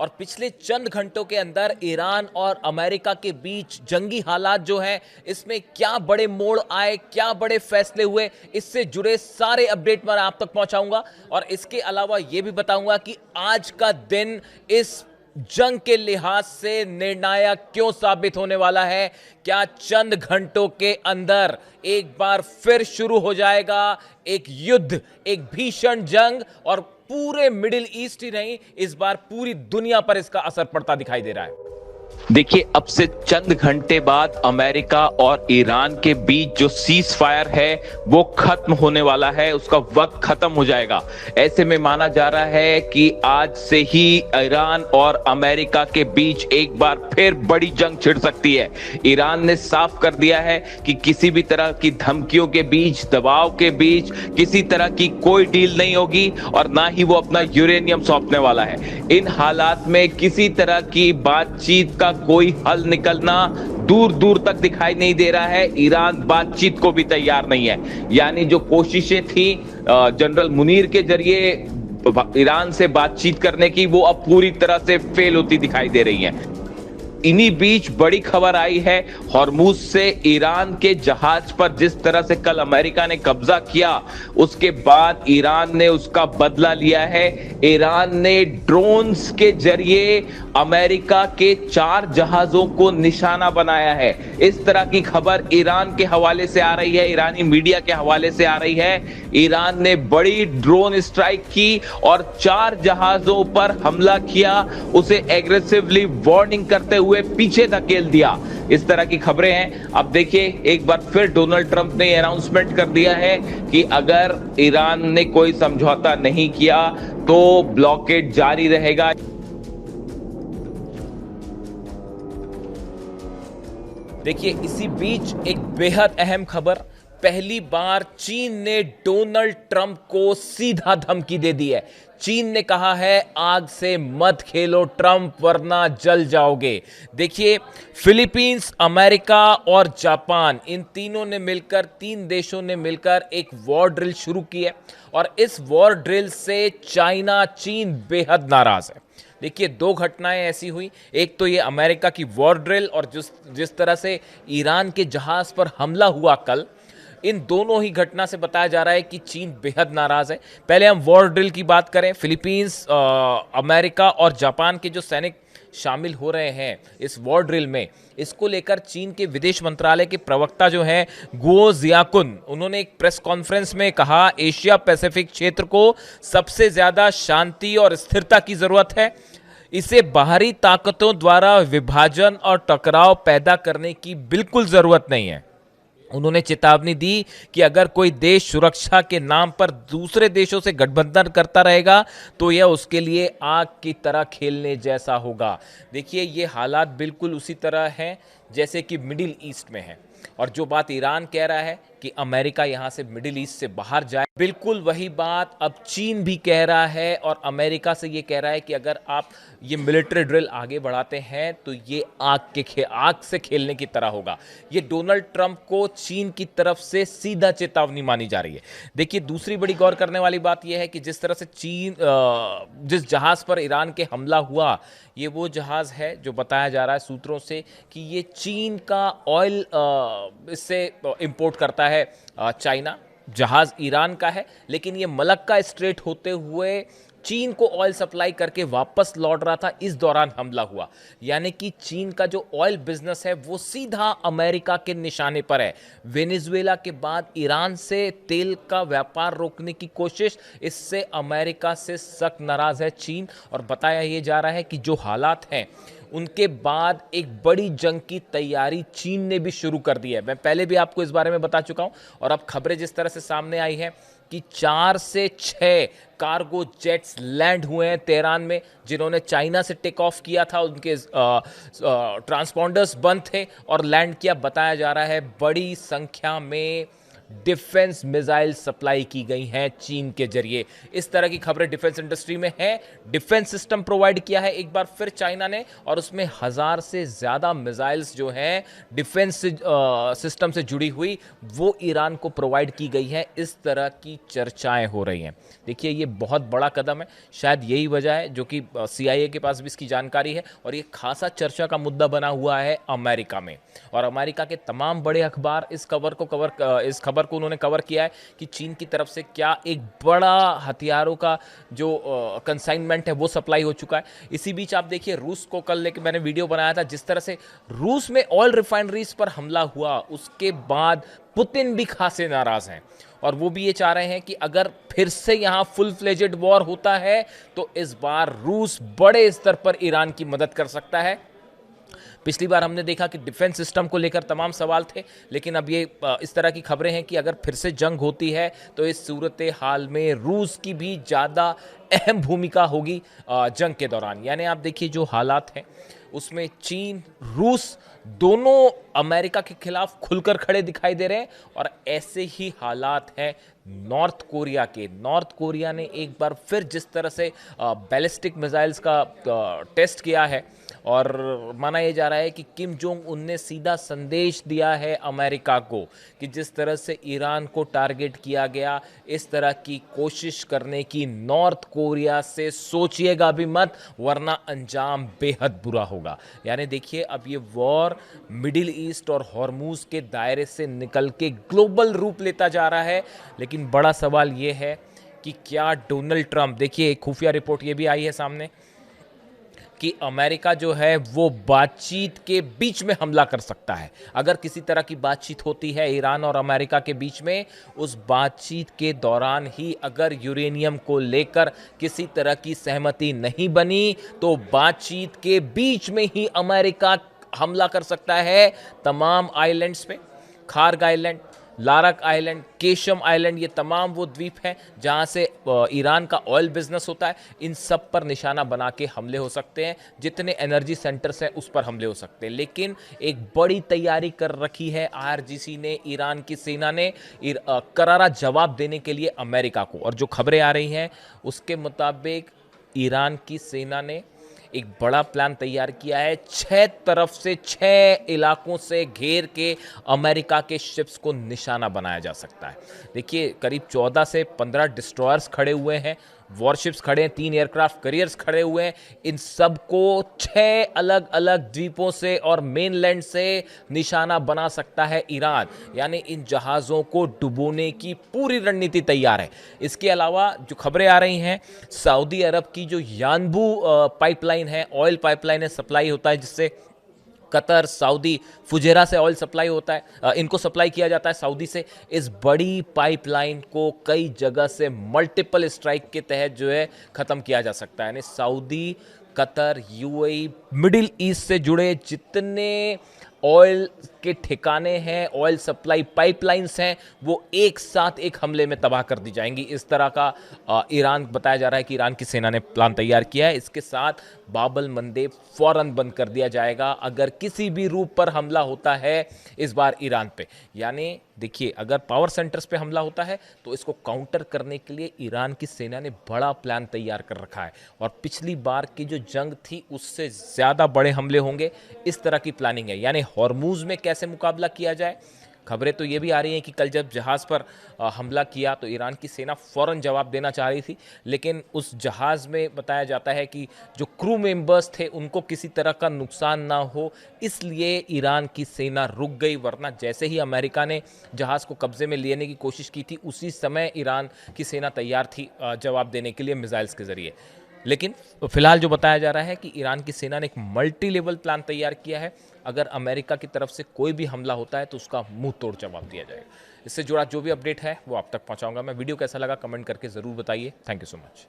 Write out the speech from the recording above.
और पिछले चंद घंटों के अंदर ईरान और अमेरिका के बीच जंगी हालात जो हैं, इसमें क्या बड़े मोड़ आए, क्या बड़े फैसले हुए, इससे जुड़े सारे अपडेट मैं आप तक पहुंचाऊंगा। और इसके अलावा यह भी बताऊंगा कि आज का दिन इस जंग के लिहाज से निर्णायक क्यों साबित होने वाला है। क्या चंद घंटों के अंदर एक बार फिर शुरू हो जाएगा एक युद्ध, एक भीषण जंग, और पूरे मिडिल ईस्ट ही नहीं, इस बार पूरी दुनिया पर इसका असर पड़ता दिखाई दे रहा है। देखिए, अब से चंद घंटे बाद अमेरिका और ईरान के बीच जो सीज फायर है वो खत्म होने वाला है, उसका वक्त खत्म हो जाएगा। ऐसे में माना जा रहा है कि आज से ही ईरान और अमेरिका के बीच एक बार फिर बड़ी जंग छिड़ सकती है। ईरान ने साफ कर दिया है कि किसी भी तरह की धमकियों के बीच, दबाव के बीच किसी तरह की कोई डील नहीं होगी और ना ही वो अपना यूरेनियम सौंपने वाला है। इन हालात में किसी तरह की बातचीत का कोई हल निकलना दूर दूर तक दिखाई नहीं दे रहा है। ईरान बातचीत को भी तैयार नहीं है। यानी जो कोशिशें थी जनरल मुनीर के जरिए ईरान से बातचीत करने की, वो अब पूरी तरह से फेल होती दिखाई दे रही हैं। इन्हीं बीच बड़ी खबर आई है हॉर्मुज से ईरान के जहाज पर जिस तरह से कल अमेरिका ने कब्जा किया, उसके बाद ईरान ने उसका बदला लिया है। ईरान ने ड्रोन्स के जरिए अमेरिका के 4 जहाजों को निशाना बनाया है। इस तरह की खबर ईरान के हवाले से आ रही है, ईरानी मीडिया के हवाले से आ रही है। ईरान ने बड़ी ड्रोन स्ट्राइक की और 4 जहाजों पर हमला किया, उसे एग्रेसिवली वार्निंग करते हुए पीछे धकेल दिया। इस तरह की खबरें हैं। अब देखिए, एक बार फिर डोनाल्ड ट्रंप ने अनाउंसमेंट कर दिया है कि अगर ईरान ने कोई समझौता नहीं किया तो ब्लॉकेड जारी रहेगा। देखिए, इसी बीच एक बेहद अहम खबर, पहली बार चीन ने डोनाल्ड ट्रंप को सीधा धमकी दे दी है। चीन ने कहा है, आग से मत खेलो ट्रंप वरना जल जाओगे। देखिए, फिलीपींस, अमेरिका और जापान, इन तीनों ने मिलकर, 3 देशों ने मिलकर एक वॉर ड्रिल शुरू की है और इस वॉर ड्रिल से चाइना, चीन बेहद नाराज है। देखिए, 2 घटनाएं ऐसी हुई, एक तो ये अमेरिका की वॉर ड्रिल और जिस तरह से ईरान के जहाज पर हमला हुआ कल, इन दोनों ही घटना से बताया जा रहा है कि चीन बेहद नाराज है। पहले हम वॉर ड्रिल की बात करें। फिलीपींस, अमेरिका और जापान के जो सैनिक शामिल हो रहे हैं इस वॉर ड्रिल में, इसको लेकर चीन के विदेश मंत्रालय के प्रवक्ता जो हैं गुओ जियाकुन, उन्होंने एक प्रेस कॉन्फ्रेंस में कहा, एशिया पैसिफिक क्षेत्र को सबसे ज्यादा शांति और स्थिरता की जरूरत है। इसे बाहरी ताकतों द्वारा विभाजन और टकराव पैदा करने की बिल्कुल जरूरत नहीं है। उन्होंने चेतावनी दी कि अगर कोई देश सुरक्षा के नाम पर दूसरे देशों से गठबंधन करता रहेगा तो यह उसके लिए आग की तरह खेलने जैसा होगा। देखिए, ये हालात बिल्कुल उसी तरह हैं जैसे कि मिडिल ईस्ट में है, और जो बात ईरान कह रहा है कि अमेरिका यहां से मिडिल ईस्ट से बाहर जाए, बिल्कुल वही बात अब चीन भी कह रहा है और अमेरिका से ये कह रहा है कि अगर आप ये मिलिट्री ड्रिल आगे बढ़ाते हैं तो ये आग से खेलने की तरह होगा। ये डोनाल्ड ट्रंप को चीन की तरफ से सीधा चेतावनी मानी जा रही है। देखिए, दूसरी बड़ी गौर करने वाली बात यह है कि जिस तरह से चीन, जिस जहाज पर ईरान के हमला हुआ, ये वो जहाज है जो बताया जा रहा है सूत्रों से कि ये चीन का ऑयल इससे इंपोर्ट करता है चाइना। जहाज ईरान का है, लेकिन ये मलक्का स्ट्रेट होते हुए चीन को ऑयल सप्लाई करके वापस लौट रहा था, इस दौरान हमला हुआ। यानी कि चीन का जो ऑयल बिजनेस है वो सीधा अमेरिका के निशाने पर है। वेनेजुएला के बाद ईरान से तेल का व्यापार रोकने की कोशिश, इससे अमेरिका से सख्त नाराज है चीन। और बताया ये जा रहा है कि जो हालात हैं उनके बाद एक बड़ी जंग की तैयारी चीन ने भी शुरू कर दी है। मैं पहले भी आपको इस बारे में बता चुका हूं, और अब खबरें जिस तरह से सामने आई हैं कि 4 से 6 कार्गो जेट्स लैंड हुए हैं तेहरान में, जिन्होंने चाइना से टेक ऑफ किया था, उनके ट्रांसपॉन्डर्स बंद थे और लैंड किया। बताया जा रहा है बड़ी संख्या में डिफेंस मिसाइल सप्लाई की गई हैं चीन के जरिए। इस तरह की खबरें डिफेंस इंडस्ट्री में है। डिफेंस सिस्टम प्रोवाइड किया है एक बार फिर चाइना ने, और उसमें 1000 से ज्यादा मिसाइल्स जो हैं डिफेंस सिस्टम से जुड़ी हुई वो ईरान को प्रोवाइड की गई है। इस तरह की चर्चाएं हो रही हैं। देखिए ये बहुत बड़ा कदम है, शायद यही वजह है जो कि CIA के पास भी इसकी जानकारी है, और ये खासा चर्चा का मुद्दा बना हुआ है अमेरिका में। और अमेरिका के तमाम बड़े अखबार इस खबर को उन्होंने कवर किया है कि चीन की तरफ से क्या एक बड़ा हथियारों का जो कंसाइनमेंट है वो सप्लाई हो चुका है। इसी बीच आप देखिए रूस को कल लेके मैंने वीडियो बनाया था, जिस तरह से रूस में ऑयल रिफाइनरीज पर हमला हुआ उसके बाद पुतिन भी खासे नाराज हैं, और वो भी ये चाह रहे हैं कि अगर फिर से यहां फुल फ्लेजेड वॉर होता है तो इस बार रूस बड़े स्तर पर ईरान की मदद कर सकता है। पिछली बार हमने देखा कि डिफेंस सिस्टम को लेकर तमाम सवाल थे, लेकिन अब ये इस तरह की खबरें हैं कि अगर फिर से जंग होती है तो इस सूरत हाल में रूस की भी ज़्यादा अहम भूमिका होगी जंग के दौरान। यानी आप देखिए जो हालात हैं उसमें चीन रूस दोनों अमेरिका के खिलाफ खुलकर खड़े दिखाई दे रहे हैं, और ऐसे ही हालात हैं नॉर्थ कोरिया के। नॉर्थ कोरिया ने एक बार फिर जिस तरह से बैलिस्टिक मिसाइल्स का टेस्ट किया है, और माना यह जा रहा है कि किम जोंग उन ने सीधा संदेश दिया है अमेरिका को कि जिस तरह से ईरान को टारगेट किया गया, इस तरह की कोशिश करने की नॉर्थ कोरिया से सोचिएगा भी मत, वरना अंजाम बेहद बुरा होगा। यानी देखिए अब ये वॉर मिडिल ईस्ट और हॉर्मूज के दायरे से निकल के ग्लोबल रूप लेता जा रहा है। लेकिन बड़ा सवाल ये है कि क्या डोनाल्ड ट्रंप, देखिए एक खुफिया रिपोर्ट ये भी आई है सामने कि अमेरिका जो है वो बातचीत के बीच में हमला कर सकता है। अगर किसी तरह की बातचीत होती है ईरान और अमेरिका के बीच में, उस बातचीत के दौरान ही अगर यूरेनियम को लेकर किसी तरह की सहमति नहीं बनी तो बातचीत के बीच में ही अमेरिका हमला कर सकता है तमाम आइलैंड्स पे। Kharg island, Larak island, Qeshm island, ये तमाम वो द्वीप हैं जहां से ईरान का ऑयल बिजनेस होता है। इन सब पर निशाना बना के हमले हो सकते हैं, जितने एनर्जी सेंटर्स हैं उस पर हमले हो सकते हैं। लेकिन एक बड़ी तैयारी कर रखी है IRGC ने, ईरान की सेना ने, करारा जवाब देने के लिए अमेरिका को। और जो खबरें आ रही हैं उसके मुताबिक ईरान की सेना ने एक बड़ा प्लान तैयार किया है। 6 तरफ से 6 इलाकों से घेर के अमेरिका के शिप्स को निशाना बनाया जा सकता है। देखिए करीब 14 से 15 डिस्ट्रॉयर्स खड़े हुए हैं, वॉरशिप्स खड़े हैं, 3 एयरक्राफ्ट कैरियर्स खड़े हुए हैं। इन सब को 6 अलग अलग द्वीपों से और मेनलैंड से निशाना बना सकता है ईरान। यानी इन जहाज़ों को डुबोने की पूरी रणनीति तैयार है। इसके अलावा जो खबरें आ रही हैं, सऊदी अरब की जो यानबू पाइपलाइन है, ऑयल पाइपलाइन है, सप्लाई होता है जिससे कतर, सऊदी, फुजेरा से ऑयल सप्लाई होता है, इनको सप्लाई किया जाता है सऊदी से। इस बड़ी पाइपलाइन को कई जगह से मल्टीपल स्ट्राइक के तहत जो है ख़त्म किया जा सकता है। यानी Saudi, Qatar, UAE, middle east से जुड़े जितने ऑयल के ठिकाने हैं, ऑयल सप्लाई पाइपलाइंस हैं, वो एक साथ एक हमले में तबाह कर दी जाएंगी। इस तरह का ईरान, बताया जा रहा है कि ईरान की सेना ने प्लान तैयार किया है। इसके साथ बाबल मंदेब फौरन बंद कर दिया जाएगा अगर किसी भी रूप पर हमला होता है इस बार ईरान पे। यानी देखिए अगर पावर सेंटर्स पे हमला होता है तो इसको काउंटर करने के लिए ईरान की सेना ने बड़ा प्लान तैयार कर रखा है, और पिछली बार की जो जंग थी उससे ज़्यादा बड़े हमले होंगे, इस तरह की प्लानिंग है। यानी हॉर्मूज में कैसे मुकाबला किया जाए। खबरें तो ये भी आ रही हैं कि कल जब जहाज़ पर हमला किया तो ईरान की सेना फ़ौरन जवाब देना चाह रही थी, लेकिन उस जहाज़ में बताया जाता है कि जो क्रू मेंबर्स थे उनको किसी तरह का नुकसान ना हो, इसलिए ईरान की सेना रुक गई। वरना जैसे ही अमेरिका ने जहाज़ को कब्जे में लेने की कोशिश की थी उसी समय ईरान की सेना तैयार थी जवाब देने के लिए मिसाइल्स के ज़रिए। लेकिन फिलहाल जो बताया जा रहा है कि ईरान की सेना ने एक मल्टी लेवल प्लान तैयार किया है। अगर अमेरिका की तरफ से कोई भी हमला होता है तो उसका मुंह तोड़ जवाब दिया जाएगा। इससे जुड़ा जो भी अपडेट है वो आप तक पहुंचाऊंगा मैं। वीडियो कैसा लगा कमेंट करके ज़रूर बताइए। Thank you so much.